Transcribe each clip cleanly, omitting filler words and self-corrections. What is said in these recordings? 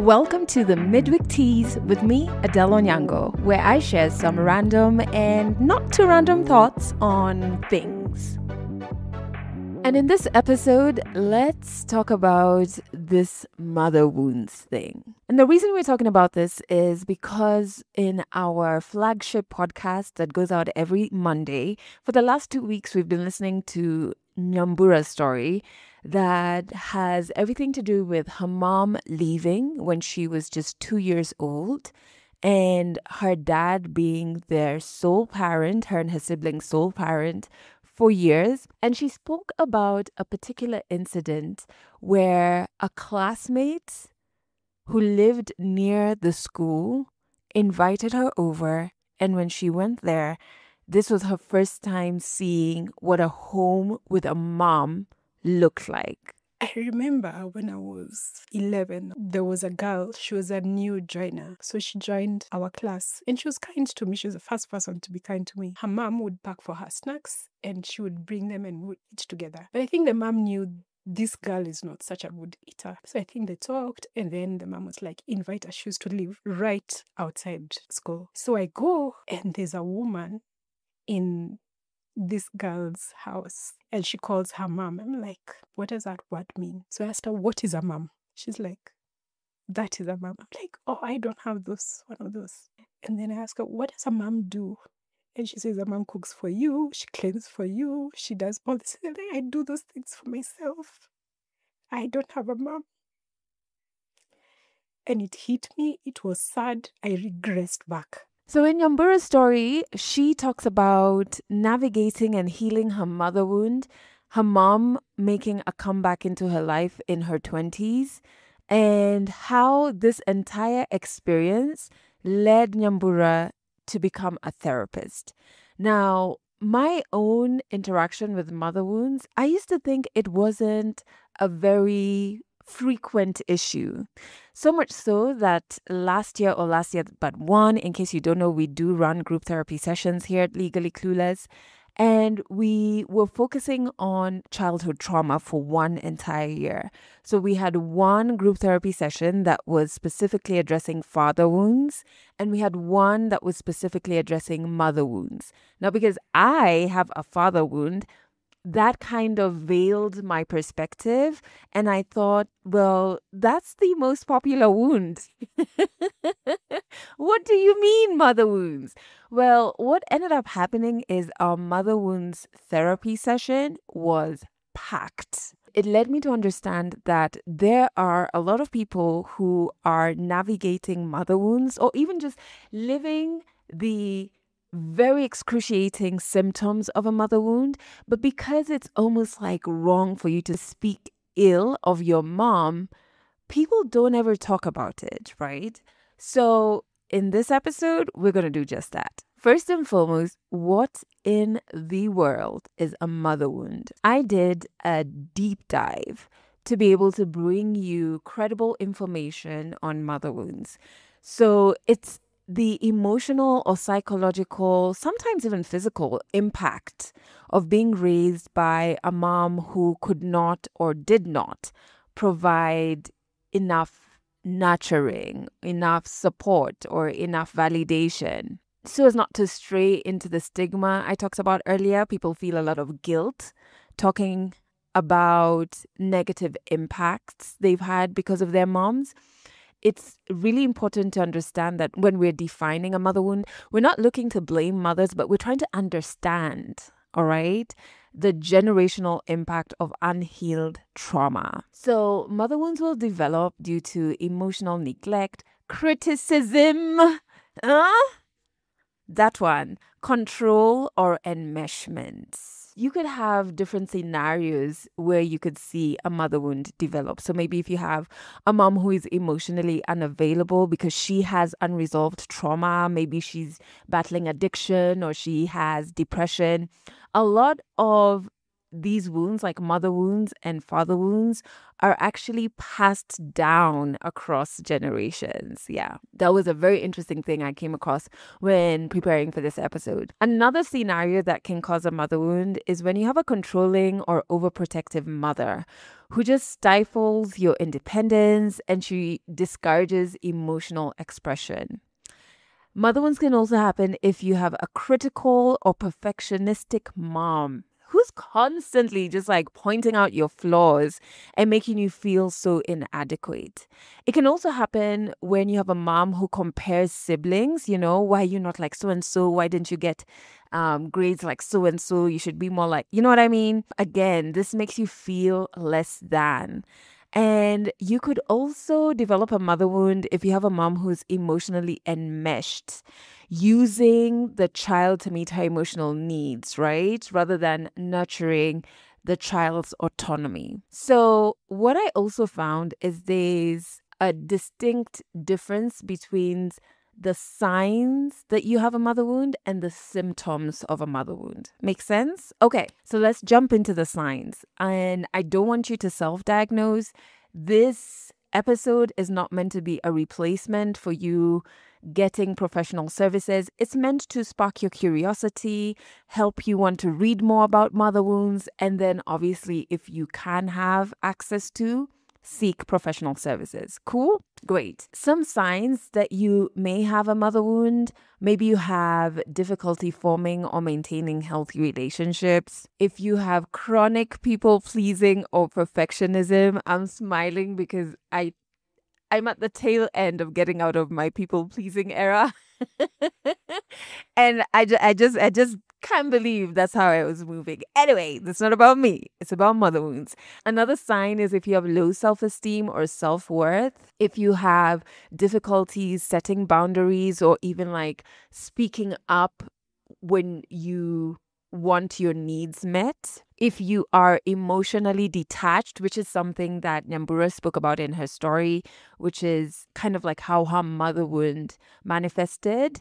Welcome to the Mid-Week Tease with me, Adelle, where I share some random and not too random thoughts on things. And in this episode, let's talk about this mother wounds thing. And the reason we're talking about this is because in our flagship podcast that goes out every Monday, for the last 2 weeks, we've been listening to Nyambura's story that has everything to do with her mom leaving when she was just 2 years old and her dad being their sole parent, her and her siblings' sole parent for years. And she spoke about a particular incident where a classmate who lived near the school invited her over. And when she went there, this was her first time seeing what a home with a mom looked like. I remember when I was 11, there was a girl, she was a new joiner. So she joined our class and she was kind to me. She was the first person to be kind to me. Her mom would pack for her snacks and she would bring them and we would eat together. But I think the mom knew this girl is not such a good eater. So I think they talked and then the mom was like, invite her. She used to live right outside school. So I go and there's a woman in this girl's house and she calls her mom. I'm like, what does that word mean? So I asked her, what is a mom? She's like, that is a mom. I'm like, oh, I don't have one of those. And then I ask her, what does a mom do? And she says, a mom cooks for you, she cleans for you, she does all this. And I do those things for myself. I don't have a mom. And it hit me. It was sad. I regressed back. So in Nyambura's story, she talks about navigating and healing her mother wound, her mom making a comeback into her life in her 20s, and how this entire experience led Nyambura to become a therapist. Now, my own interaction with mother wounds, I used to think it wasn't a very frequent issue. So much so that last year but one, in case you don't know, we do run group therapy sessions here at Legally Clueless. And we were focusing on childhood trauma for one entire year. So we had one group therapy session that was specifically addressing father wounds, and we had one that was specifically addressing mother wounds. Now, because I have a father wound, that kind of veiled my perspective. And I thought, well, that's the most popular wound. What do you mean, mother wounds? Well, what ended up happening is our mother wounds therapy session was packed. It led me to understand that there are a lot of people who are navigating mother wounds or even just living the very excruciating symptoms of a mother wound, but because it's almost like wrong for you to speak ill of your mom, people don't ever talk about it, right? So in this episode, we're going to do just that. First and foremost, what in the world is a mother wound? I did a deep dive to be able to bring you credible information on mother wounds. So it's the emotional or psychological, sometimes even physical impact of being raised by a mom who could not or did not provide enough nurturing, enough support, or enough validation. So as not to stray into the stigma I talked about earlier, people feel a lot of guilt talking about negative impacts they've had because of their moms. It's really important to understand that when we're defining a mother wound, we're not looking to blame mothers, but we're trying to understand, all right, the generational impact of unhealed trauma. So mother wounds will develop due to emotional neglect, criticism, that one, control or enmeshment. You could have different scenarios where you could see a mother wound develop. So maybe if you have a mom who is emotionally unavailable because she has unresolved trauma, maybe she's battling addiction or she has depression, a lot of these wounds, like mother wounds and father wounds, are actually passed down across generations. Yeah, that was a very interesting thing I came across when preparing for this episode. Another scenario that can cause a mother wound is when you have a controlling or overprotective mother who just stifles your independence and she discourages emotional expression. Mother wounds can also happen if you have a critical or perfectionistic mom who's constantly just like pointing out your flaws and making you feel so inadequate. It can also happen when you have a mom who compares siblings, why you're not like so and so, why didn't you get grades like so and so, you should be more like, you know what I mean? Again, this makes you feel less than. And you could also develop a mother wound if you have a mom who's emotionally enmeshed, using the child to meet her emotional needs, right? Rather than nurturing the child's autonomy. So, what I also found is there's a distinct difference between the signs that you have a mother wound and the symptoms of a mother wound. Make sense? Okay, so let's jump into the signs. And I don't want you to self-diagnose. This episode is not meant to be a replacement for you getting professional services. It's meant to spark your curiosity, help you want to read more about mother wounds, and then obviously, if you can have access to, seek professional services. Cool? Great. Some signs that you may have a mother wound. Maybe you have difficulty forming or maintaining healthy relationships. If you have chronic people pleasing or perfectionism, I'm smiling because I'm at the tail end of getting out of my people pleasing era. And I just can't believe that's how I was moving. Anyway, that's not about me. It's about mother wounds. Another sign is if you have low self-esteem or self-worth, if you have difficulties setting boundaries or even like speaking up when you want your needs met. If you are emotionally detached, which is something that Nyambura spoke about in her story, which is kind of like how her mother wound manifested,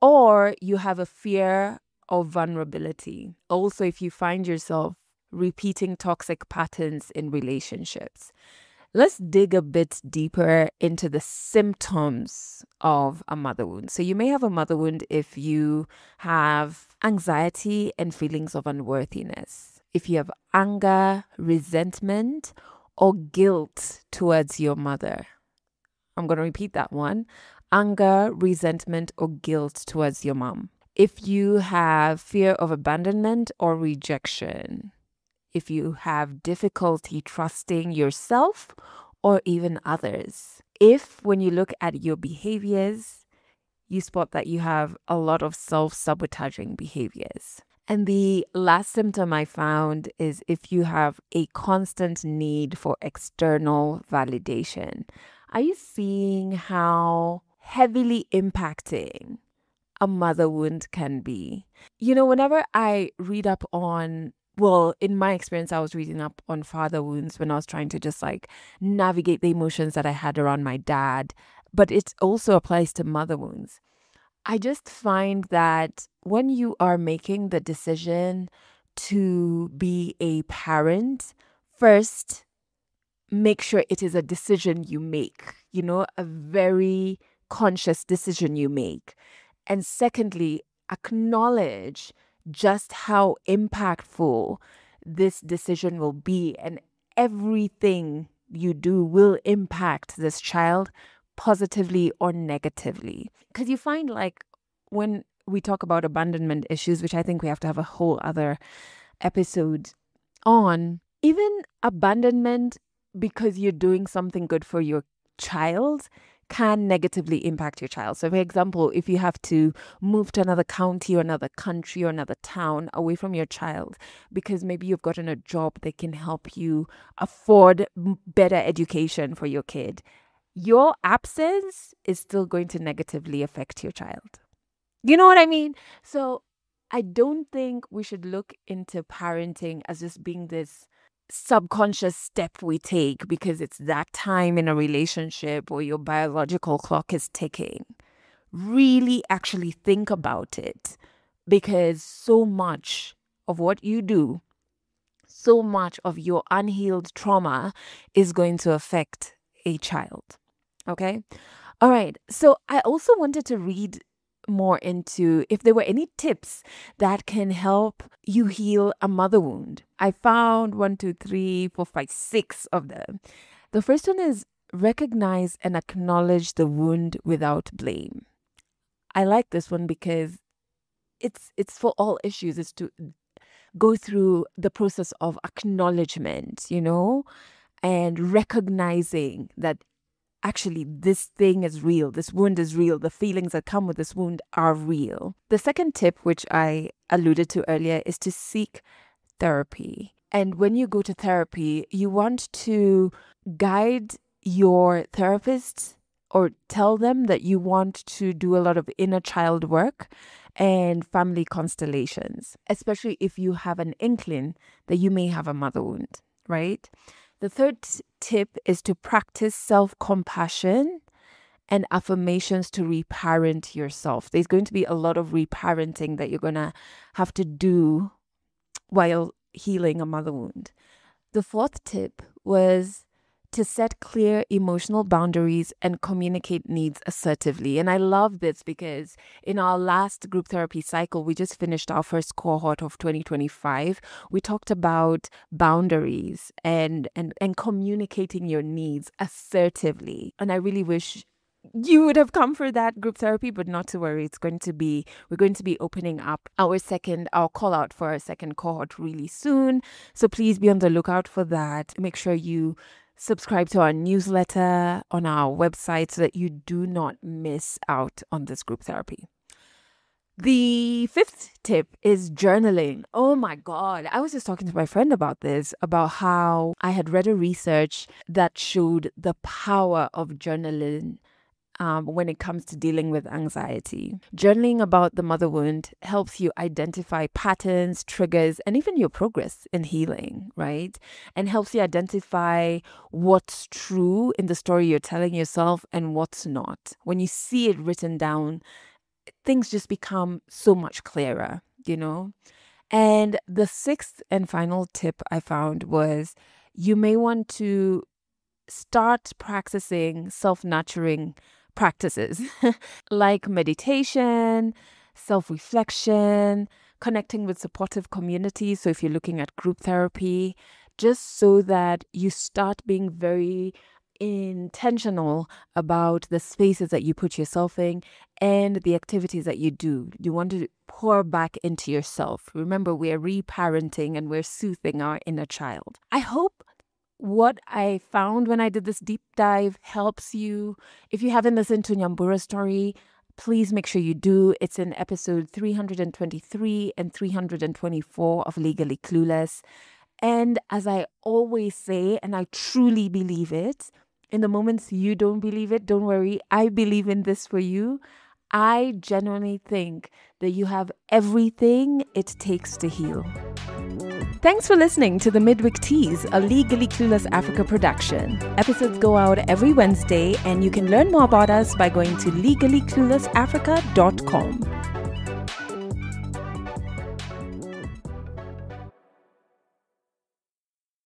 or you have a fear of vulnerability. Also, if you find yourself repeating toxic patterns in relationships. Let's dig a bit deeper into the symptoms of a mother wound. So you may have a mother wound if you have anxiety and feelings of unworthiness, if you have anger, resentment, or guilt towards your mother. I'm going to repeat that one. Anger, resentment, or guilt towards your mom. If you have fear of abandonment or rejection. If you have difficulty trusting yourself or even others. If, when you look at your behaviors, you spot that you have a lot of self-sabotaging behaviors. And the last symptom I found is if you have a constant need for external validation. Are you seeing how heavily impacting a mother wound can be? Whenever I read up on in my experience, I was reading up on father wounds when I was trying to just like navigate the emotions that I had around my dad, but it also applies to mother wounds. I just find that when you are making the decision to be a parent, first, make sure it is a decision you make, a very conscious decision you make. And secondly, acknowledge just how impactful this decision will be, and everything you do will impact this child positively or negatively. Because you find like when we talk about abandonment issues, which I think we have to have a whole other episode on, even abandonment because you're doing something good for your child can negatively impact your child. So for example, if you have to move to another county or another country or another town away from your child because maybe you've gotten a job that can help you afford better education for your kid, your absence is still going to negatively affect your child. You know what I mean? So I don't think we should look into parenting as just being this subconscious step we take because it's that time in a relationship or your biological clock is ticking. Really actually think about it, because so much of what you do, so much of your unhealed trauma is going to affect a child. Okay? All right. So I also wanted to read more into if there were any tips that can help you heal a mother wound. I found 6 of them. The first one is recognize and acknowledge the wound without blame. I like this one because it's for all issues, is to go through the process of acknowledgement, and recognizing that actually this thing is real, this wound is real, the feelings that come with this wound are real. The second tip, which I alluded to earlier, is to seek therapy. And when you go to therapy, you want to guide your therapist or tell them that you want to do a lot of inner child work and family constellations, especially if you have an inkling that you may have a mother wound, right? The third tip is to practice self-compassion and affirmations to reparent yourself. There's going to be a lot of reparenting that you're going to have to do while healing a mother wound. The fourth tip was to set clear emotional boundaries and communicate needs assertively. And I love this because in our last group therapy cycle, we just finished our first cohort of 2025. We talked about boundaries and communicating your needs assertively. And I really wish you would have come for that group therapy, but not to worry. We're going to be opening up our call out for our second cohort really soon. So please be on the lookout for that. Make sure you subscribe to our newsletter on our website so that you do not miss out on this group therapy. The fifth tip is journaling. Oh my God. I was just talking to my friend about this, about how I had read a research that showed the power of journaling when it comes to dealing with anxiety. Journaling about the mother wound helps you identify patterns, triggers, and even your progress in healing, right? And helps you identify what's true in the story you're telling yourself and what's not. When you see it written down, things just become so much clearer, And the sixth and final tip I found was you may want to start practicing self-nurturing practices like meditation, self-reflection, connecting with supportive communities. So if you're looking at group therapy, just so that you start being very intentional about the spaces that you put yourself in and the activities that you do. You want to pour back into yourself. Remember, we're reparenting and we're soothing our inner child. I hope what I found when I did this deep dive helps you. If you haven't listened to Nyambura's story, please make sure you do. It's in episode 323 and 324 of Legally Clueless. And as I always say, and I truly believe it, in the moments you don't believe it, don't worry. I believe in this for you. I genuinely think that you have everything it takes to heal. Thanks for listening to the Mid-Week Tease, a Legally Clueless Africa production. Episodes go out every Wednesday, and you can learn more about us by going to legallycluelessafrica.com.